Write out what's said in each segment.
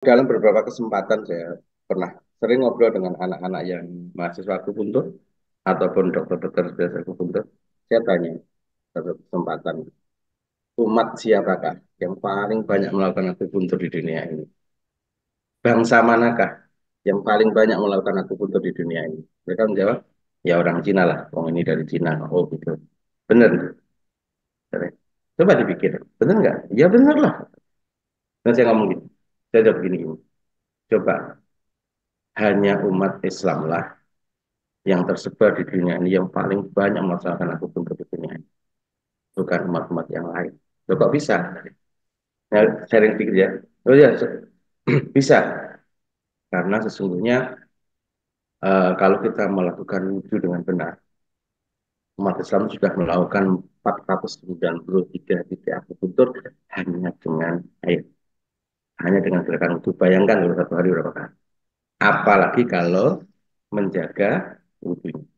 Dalam beberapa kesempatan saya pernah sering ngobrol dengan anak-anak yang mahasiswa akupuntur ataupun dokter-dokter spesialis akupuntur. Saya tanya satu kesempatan, umat siapakah yang paling banyak melakukan akupuntur di dunia ini? Bangsa manakah yang paling banyak melakukan akupuntur di dunia ini? Mereka menjawab, ya orang Cina lah. Orang ini dari Cina. Oh gitu. Benar. Coba dipikir, benar nggak? Ya benar lah. Dan saya ngomong gitu. Saya jawab gini. Coba hanya umat Islam lah yang tersebar di dunia ini yang paling banyak melaksanakan akupuntur di dunia ini, bukan umat-umat yang lain. Loh, kok bisa? Nah, sharing pikir ya. Oh ya, bisa. Karena sesungguhnya kalau kita melakukan wudhu dengan benar, umat Islam sudah melakukan 493 titik akupuntur hanya dengan air, hanya dengan gerakan wudhu. Bayangkan kalau satu hari berapa kali. Apalagi kalau menjaga wudhunya.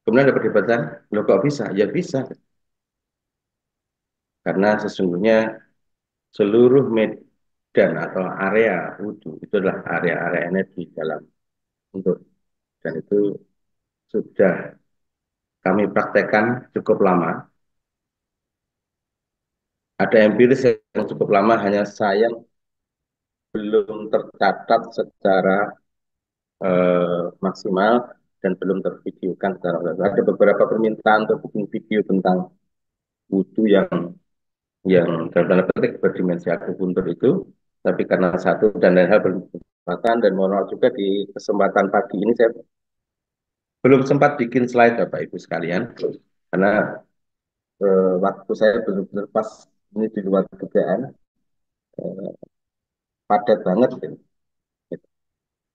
Kemudian ada perdebatan, loh kok bisa? Ya bisa, karena sesungguhnya seluruh medan atau area wudhu itu adalah area-area energi dalam untuk, dan itu sudah kami praktekkan cukup lama. Ada empiris yang cukup lama, hanya sayang belum tercatat secara maksimal dan belum tervideokan secara maksimal. Ada beberapa permintaan untuk bikin video tentang wudhu yang dalam tanda petik berdimensi akupuntur itu, tapi karena satu dan lain hal berkesempatan, dan mohon maaf juga di kesempatan pagi ini saya belum sempat bikin slide Bapak Ibu sekalian, karena waktu saya benar-benar pas ini di luar kerjaan, eh, padat banget gitu.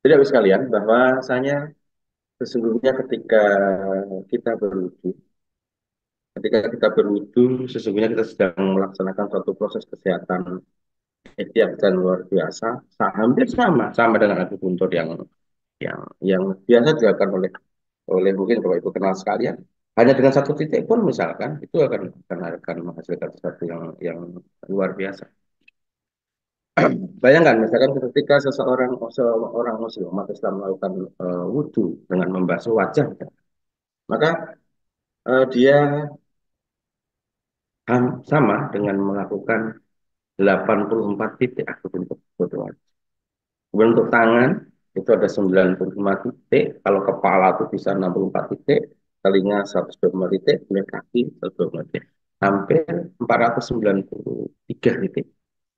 Jadi Bapak sekalian, bahwasanya sesungguhnya kita berwudu, ketika kita berwudu, sesungguhnya kita sedang melaksanakan suatu proses kesehatan etiak dan luar biasa, hampir sama dengan akupuntur yang biasa dilakukan oleh oleh mungkin Bapak Ibu kenal sekalian. Hanya dengan satu titik pun misalkan itu akan menghasilkan sesuatu yang luar biasa. Bayangkan misalkan ketika seorang muslim umat Islam melakukan wudhu dengan membasuh wajah, maka dia sama dengan melakukan 84 titik akupuntur wajah. Kemudian untuk tangan itu ada 95 titik, kalau kepala itu bisa 64 titik, telinga 125 titik, kemudian kaki 125 titik. Hampir 493 titik.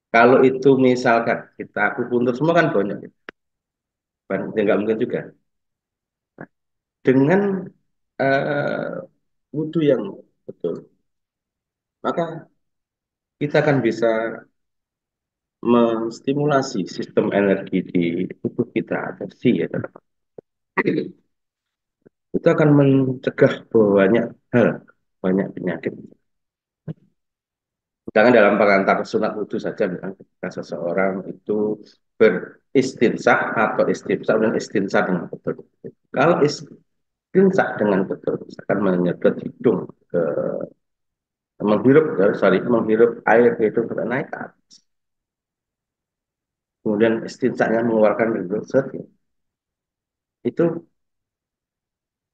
Kalau itu misalkan kita akupuntur semua kan banyak. Ya nggak mungkin juga. Dengan uh, wudhu yang betul, maka kita akan bisa menstimulasi sistem energi di tubuh kita, atau si ya, itu akan mencegah banyak hal, banyak penyakit. Misalkan dalam pengantar sunat wudhu saja, misalkan ketika seseorang itu beristinsah atau istimsa dan istinsah dengan betul. Kalau istinsah dengan betul, misalkan menyedot hidung ke menghirup air ke hidung sampai naik ke atas. Kemudian istinsahnya mengeluarkan hidung itu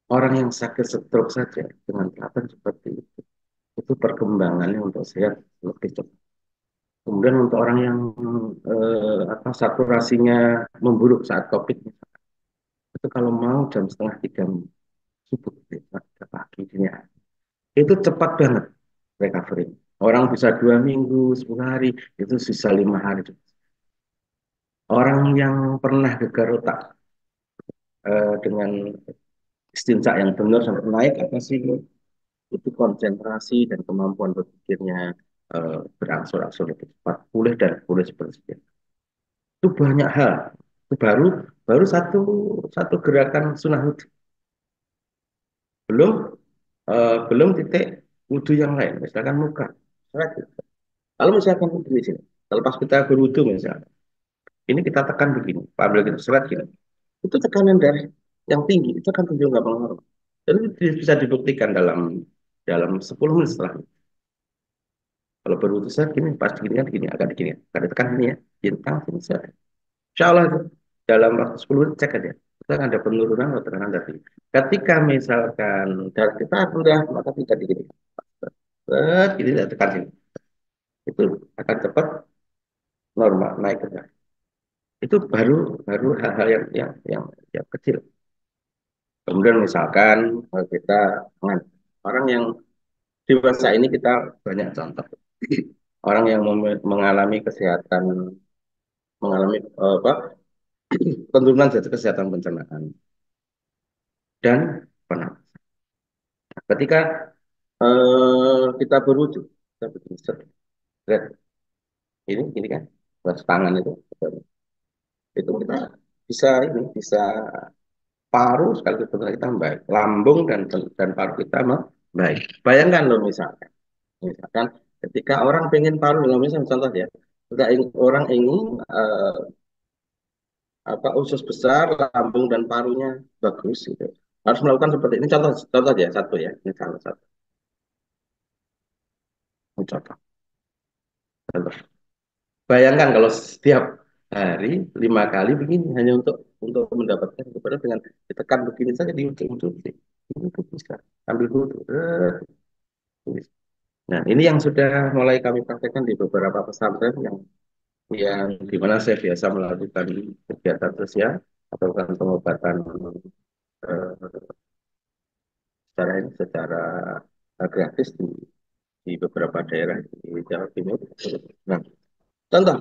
orang yang sakit stroke saja dengan terapan seperti itu perkembangannya untuk sehat lebih cepat. Kemudian untuk orang yang saturasinya memburuk saat COVID, itu kalau mau jam setengah tiga subuh, tiga pagi, dini hari, itu cepat banget recovery. Orang bisa 2 minggu, 10 hari, itu sisa 5 hari. Orang yang pernah gegar otak dengan istinja yang benar sampai naik apa sih, itu konsentrasi dan kemampuan berpikirnya berangsur-angsur lebih cepat pulih dan pulih seperti itu. Itu banyak hal. Itu baru baru satu satu gerakan sunnah wudhu. Belum belum titik wudhu yang lain. Misalkan muka. Kalau misalkan wudhu di sini, kalau pas kita berwudhu misalnya, ini kita tekan begini, ambil kita seret gini, itu tekanan darah yang tinggi itu akan cenderung nggak pengaruh. Dan itu bisa dibuktikan dalam dalam 10 menit setelah. Kalau berwudu set gini, pas gini kan gini, agak gini, agak ditekan gini ya, bintang sini set. Insya Allah itu dalam waktu 10 menit cek aja, kita ada penurunan atau tekanan tadi. Ketika misalkan darah kita rendah, maka tidak digini, set, gini, tekan sini, itu akan cepat normal naik ke atas. Itu baru baru hal-hal yang kecil. Kemudian misalkan kita orang yang dewasa ini kita banyak contoh orang yang mengalami kesehatan mengalami apa penurunan dari kesehatan pencernaan dan pernapasan. Ketika kita berujuk, kita begini, ini kan, balas tangan itu kita bisa ini bisa paru sekali kita baik, lambung dan paru kita baik. Bayangkan loh misalkan ketika orang pengen paru, misalnya contoh ya, orang ingin apa usus besar, lambung dan parunya bagus gitu. Harus melakukan seperti ini. Contoh contoh ya satu ya, ini salah satu contoh. Contoh. Bayangkan kalau setiap hari 5 kali begini hanya untuk mendapatkan kepada dengan ditekan begini saja di ujung-ujung itu bisa ambil dulu. Nah, ini yang sudah mulai kami praktekkan di beberapa pesantren yang di mana saya biasa melakukan kegiatan sosial atau pengobatan eh, secara gratis di beberapa daerah di Jawa Timur. Nah, contoh,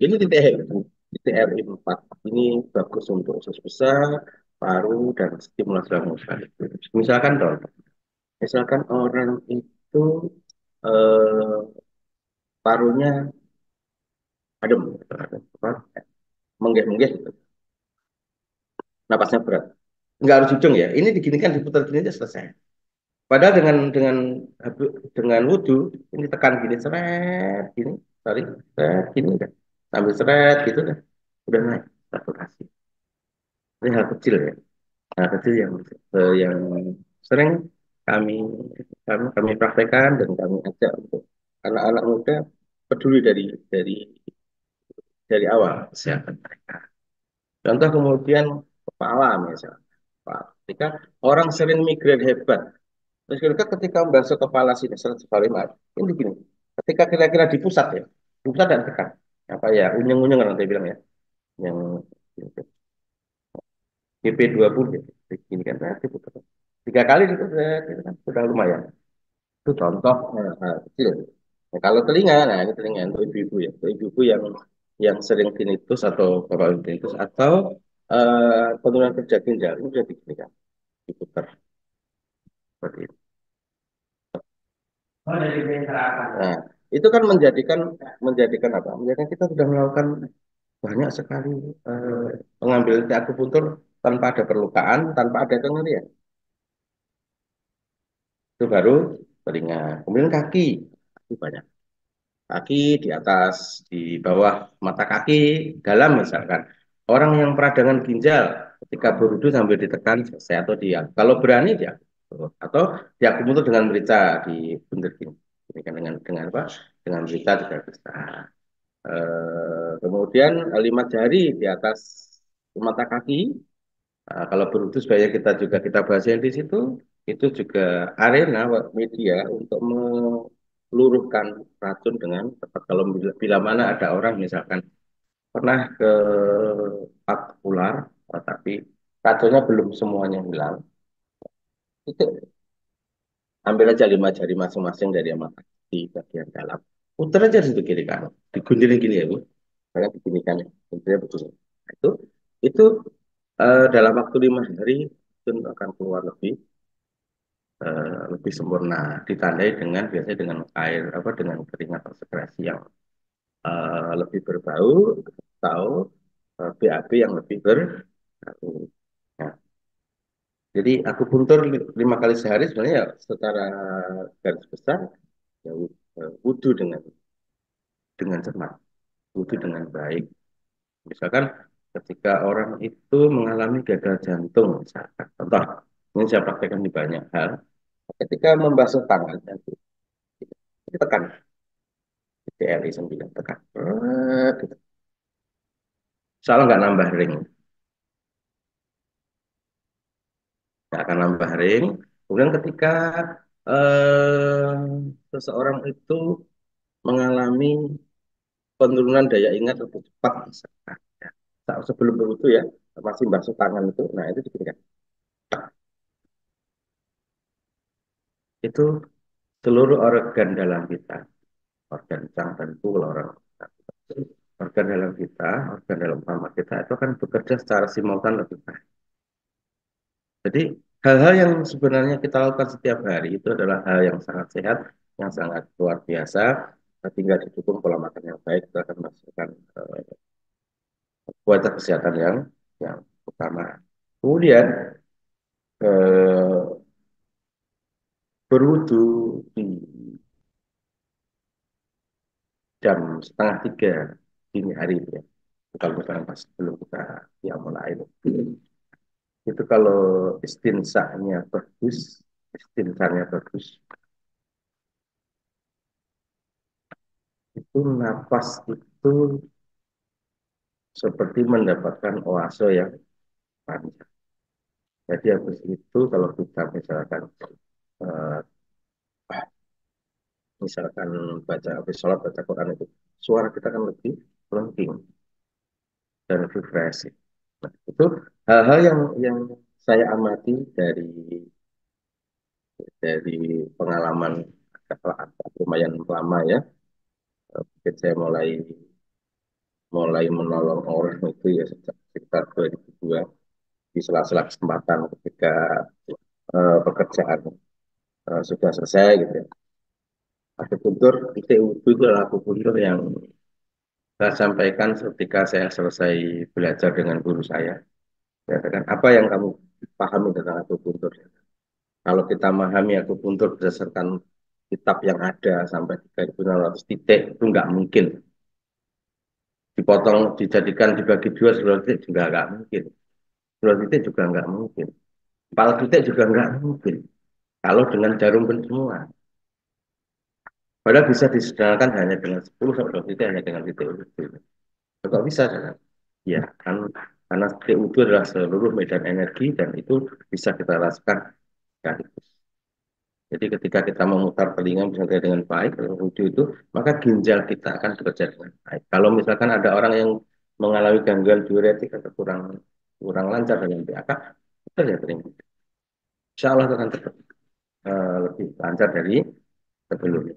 ini titik RI 4 ini bagus untuk usus besar, paru, dan stimulasi lambung. Misalkan contoh, misalkan orang itu eh, parunya adem, menggeh-menggeh, gitu, napasnya berat. Nggak harus ujung ya, ini diginikan diputar gini aja selesai. Padahal dengan wudhu ini tekan gini seret gini, tarik seret gini kan, sambil seret gitu kan, udah naik saturasi. Ini hal kecil ya, hal kecil yang sering kami kami praktekkan dan kami ajak untuk anak-anak muda peduli dari dari awal kesehatan mereka. Contoh kemudian kepala misalnya, ketika orang sering migrain hebat. Terus ketika membasuh kepala sini 145, ini begini. Ketika kira-kira di pusat ya, di pusat dan tekan. Apa ya, unyeng-unyeng orang saya bilang ya, yang GP20 ya, begini kan, nah, diputar. 3 kali itu kan sudah lumayan. Itu contoh kecil. Nah, kalau telinga, nah ini telinga untuk ibu-ibu ya, untuk ibu-ibu yang sering tinnitus atau bapak tinnitus atau penurunan kerja ginjal ini sudah diginikan, diputar seperti itu. Nah, itu kan menjadikan apa? Menjadikan kita sudah melakukan banyak sekali eh, pengambilan akupuntur tanpa ada perlukaan, tanpa ada kengerian. Itu baru telinga. Kemudian kaki banyak. Kaki di atas, di bawah mata kaki, dalam misalkan. Orang yang peradangan ginjal ketika berwudu sambil ditekan selesai atau dia kalau berani dia atau diakupuntur dengan merica di bundir gini. Ini kan dengan apa? Dengan merica juga bisa. Kemudian 5 jari di atas mata kaki. Kalau berwudu supaya kita bahas yang di situ itu juga arena media untuk meluruhkan racun dengan tepat. Kalau bila mana ada orang misalkan pernah ke empat ular, tapi racunnya belum semuanya hilang, itu ambil aja 5 jari masing-masing dari mata di bagian dalam, putar aja di situ kiri kanan, digunting gini ya bu, karena diginikan ya, intinya begini. Nah, itu dalam waktu 5 hari itu akan keluar lebih sempurna, ditandai dengan biasanya dengan air apa dengan keringat atau sekresi yang lebih berbau atau BAB yang lebih berbau. Nah, jadi akupuntur 5 kali sehari sebenarnya ya secara garis besar ya wudhu dengan cermat, wudhu dengan baik. Misalkan ketika orang itu mengalami gagal jantung, misalkan, contoh, ini saya praktekkan di banyak hal. Ketika membasuh tangan, Tekan TLI 9 tekan. Gitu. Soalnya nggak nambah ring, nggak akan nambah ring. Kemudian ketika eh, seseorang itu mengalami penurunan daya ingat lebih cepat, misalkan, ya. Sebelum itu ya masih basuh tangan itu, nah itu diberikan. Itu seluruh organ dalam kita, organ cang dan tulang orang, organ dalam kita, organ dalam sama kita itu akan bekerja secara simultan lebih baik. Jadi hal-hal yang sebenarnya kita lakukan setiap hari itu adalah hal yang sangat sehat, yang sangat luar biasa. Tinggal didukung pola makan yang baik, kita akan menghasilkan kualitas kesehatan yang utama. Kemudian eh, berwudu di jam 2:30 dini hari itu ya. Kalau misalnya pas sebelum kita ya mulai itu kalau istinsanya bagus, istinsanya bagus, itu napas itu seperti mendapatkan oase yang panjang. Jadi habis itu kalau kita eh, misalkan baca habis sholat baca Quran itu suara kita kan lebih melengking dan lebih fresh. Nah, itu hal-hal yang saya amati dari pengalaman lumayan lama ya. Mungkin saya mulai mulai menolong orang itu ya sejak sekitar 2002 di sela-sela kesempatan ketika pekerjaan sudah selesai gitu ya. Akupuntur, titik wudhu itu adalah akupuntur yang saya sampaikan ketika saya selesai belajar dengan guru saya. Saya katakan, apa yang kamu pahami tentang akupuntur? Kalau kita memahami akupuntur berdasarkan kitab yang ada sampai 3.600 titik, itu nggak mungkin. Dipotong, dijadikan, dibagi dua, 10 titik juga nggak mungkin. 10 titik juga nggak mungkin. 4 titik juga nggak mungkin. Kalau dengan jarum semua. Padahal bisa disederhanakan hanya dengan 10 sampai 20 titik, hanya dengan titik wudhu. Kok bisa kan? Ya, kan karena titik wudhu adalah seluruh medan energi dan itu bisa kita rasakan sekaligus. Jadi ketika kita memutar telinga misalnya dengan baik, kalau wudhu itu, maka ginjal kita akan bekerja dengan baik. Kalau misalkan ada orang yang mengalami gangguan diuretik atau kurang kurang lancar dengan PAK, kita lihat ini. Insya Allah itu akan tetap lebih lancar dari sebelumnya.